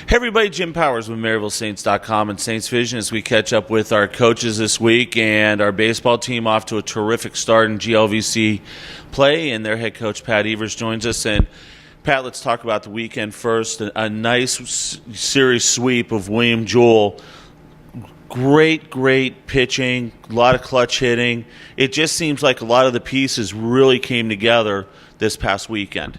Hey everybody, Jim Powers with MaryvilleSaints.com and Saints Vision as we catch up with our coaches this week and our baseball team off to a terrific start in GLVC play, and their head coach Pat Evers joins us. And Pat, let's talk about the weekend first. A nice series sweep of William Jewell. Great pitching, a lot of clutch hitting. It just seems like a lot of the pieces really came together this past weekend.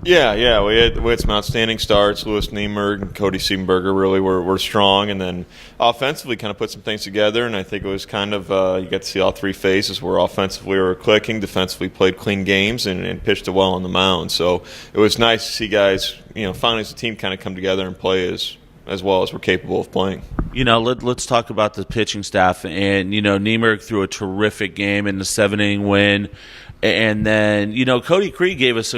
Yeah, we had some outstanding starts. Louis Niemerg and Cody Siebenberger really were strong, and then offensively kind of put some things together, and I think it was kind of you got to see all three phases where offensively we were clicking, defensively played clean games, and pitched it well on the mound. So it was nice to see guys, finally as a team kind of come together and play as well as we're capable of playing. Let's talk about the pitching staff. And, Niemerg threw a terrific game in the 7-inning win. And then, Cody Cree gave us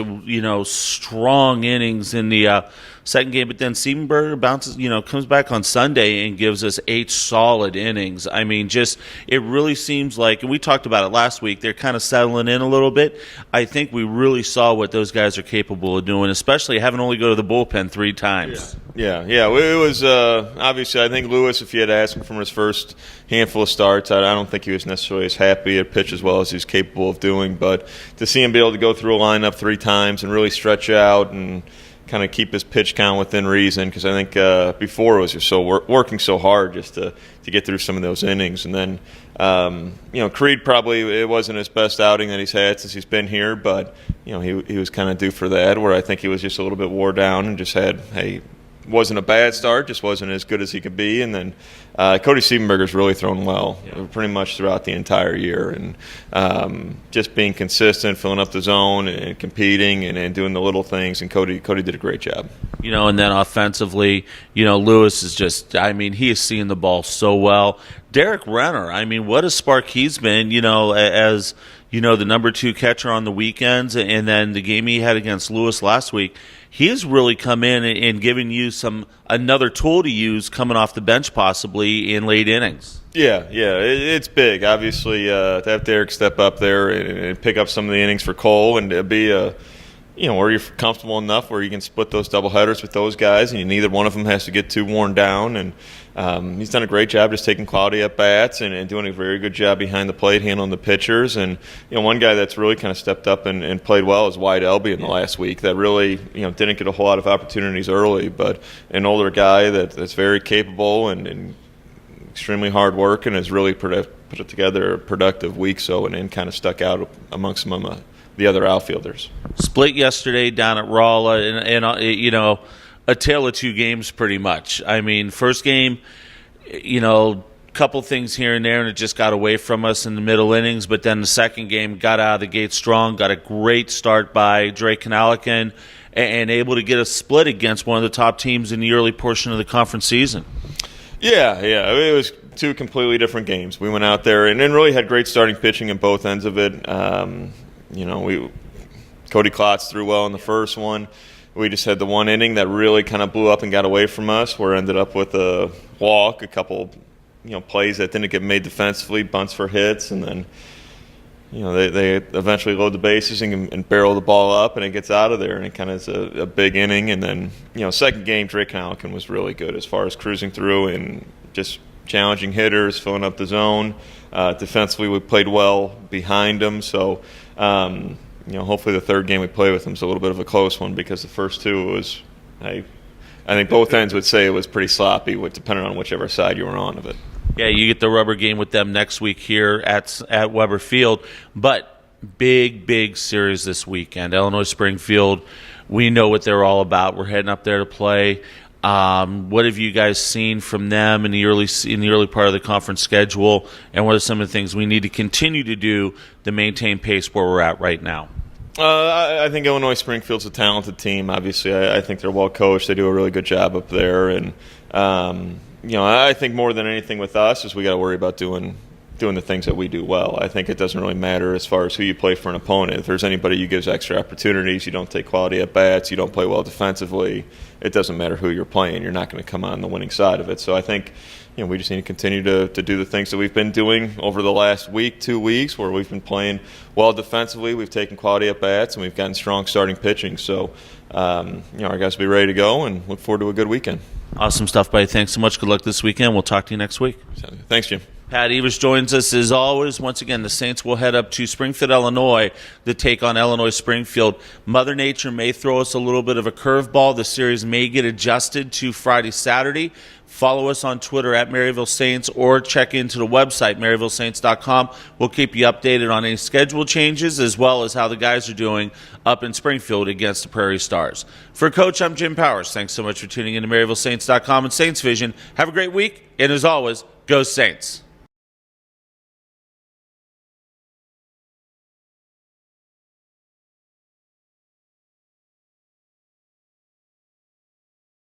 strong innings in the second game, but then Siebenberger bounces, comes back on Sunday and gives us 8 solid innings. I mean, it really seems like, and we talked about it last week, they're kind of settling in a little bit. I think we really saw what those guys are capable of doing, especially having only go to the bullpen 3 times. Yeah. It was obviously, I think Lewis, if you had asked him from his first handful of starts, I don't think he was necessarily as happy at pitch as well as he's capable of doing. But to see him be able to go through a lineup 3 times and really stretch out and kind of keep his pitch count within reason, because I think before it was just working so hard just to get through some of those innings. And then, Creed probably, it wasn't his best outing that he's had since he's been here, but, he was kind of due for that, where I think he was just a little bit wore down and just wasn't a bad start, just wasn't as good as he could be. And then Cody Siebenberger's really thrown well pretty much throughout the entire year, and just being consistent, filling up the zone and competing and doing the little things, and Cody did a great job. And then offensively, Lewis is he is seeing the ball so well. Derek Renner, what a spark he's been, as the number 2 catcher on the weekends, and then the game he had against Lewis last week. He has really come in and given you another tool to use coming off the bench possibly in late innings. Yeah, it's big. Obviously, to have Derek step up there and pick up some of the innings for Cole, and to be where you're comfortable enough where you can split those doubleheaders with those guys, and neither one of them has to get too worn down. And he's done a great job just taking quality at bats and doing a very good job behind the plate, handling the pitchers. And one guy that's really kind of stepped up and played well is Wyatt Elby in the last week. That really didn't get a whole lot of opportunities early, but an older guy that's very capable and extremely hard work, and has really put it together a productive week. And kind of stuck out amongst the other outfielders. Split yesterday down at Rolla, and a tale of 2 games pretty much. First game, couple things here and there, and it just got away from us in the middle innings. But then the second game got out of the gate strong, got a great start by Drake Kanalikin, and able to get a split against one of the top teams in the early portion of the conference season. Yeah. It was 2 completely different games. We went out there and then really had great starting pitching in both ends of it. Cody Klotz threw well in the first one. We just had the one inning that really kind of blew up and got away from us, where ended up with a walk, a couple plays that didn't get made defensively, bunts for hits, and then they eventually load the bases and barrel the ball up, and it gets out of there, and it kind of is a big inning. And then second game, Drake Kanalikin was really good as far as cruising through and just challenging hitters, filling up the zone. Defensively, we played well behind him, so hopefully the third game we play with him is a little bit of a close one, because the first 2 was, I think both ends would say it was pretty sloppy, depending on whichever side you were on of it. Yeah, you get the rubber game with them next week here at Weber Field, but big series this weekend. Illinois Springfield, we know what they're all about. We're heading up there to play. What have you guys seen from them in the early part of the conference schedule, and what are some of the things we need to continue to do to maintain pace where we're at right now? I think Illinois Springfield's a talented team. Obviously, I think they're well coached. They do a really good job up there, and I think more than anything with us is we got to worry about doing the things that we do well. I think it doesn't really matter as far as who you play for an opponent. If there's anybody who gives extra opportunities, you don't take quality at bats, you don't play well defensively, it doesn't matter who you're playing. You're not going to come on the winning side of it. So I think we just need to continue to do the things that we've been doing over the last week, 2 weeks, where we've been playing well defensively, we've taken quality at bats, and we've gotten strong starting pitching. So our guys will be ready to go and look forward to a good weekend. Awesome stuff, buddy. Thanks so much. Good luck this weekend. We'll talk to you next week. Thanks, Jim. Pat Evers joins us as always. Once again, the Saints will head up to Springfield, Illinois to take on Illinois Springfield. Mother Nature may throw us a little bit of a curveball. The series may get adjusted to Friday, Saturday. Follow us on Twitter at Maryville Saints or check into the website, MaryvilleSaints.com. We'll keep you updated on any schedule changes as well as how the guys are doing up in Springfield against the Prairie Stars. For Coach, I'm Jim Powers. Thanks so much for tuning in to MaryvilleSaints.com and Saints Vision. Have a great week, and as always, go Saints.